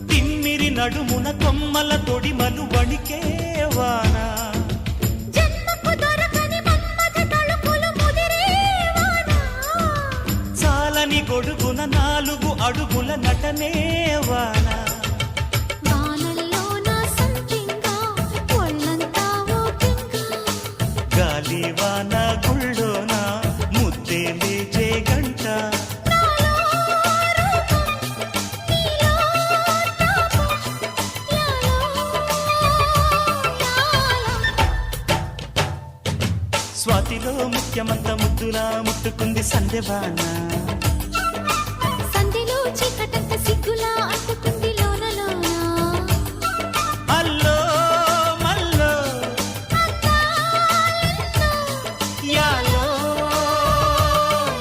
తిమ్మిరి నడుమున కొమ్మల తొడిమలు వణికే వాన చాలని గొడుగున 4 అడుగుల నటనే వాన గాలి వాన గుళ్ళోన ముద్దే లేచే గంట స్వాతిలో ముఖ్యమంత ముద్దులా ముట్టుకుంది సంధ్యవాన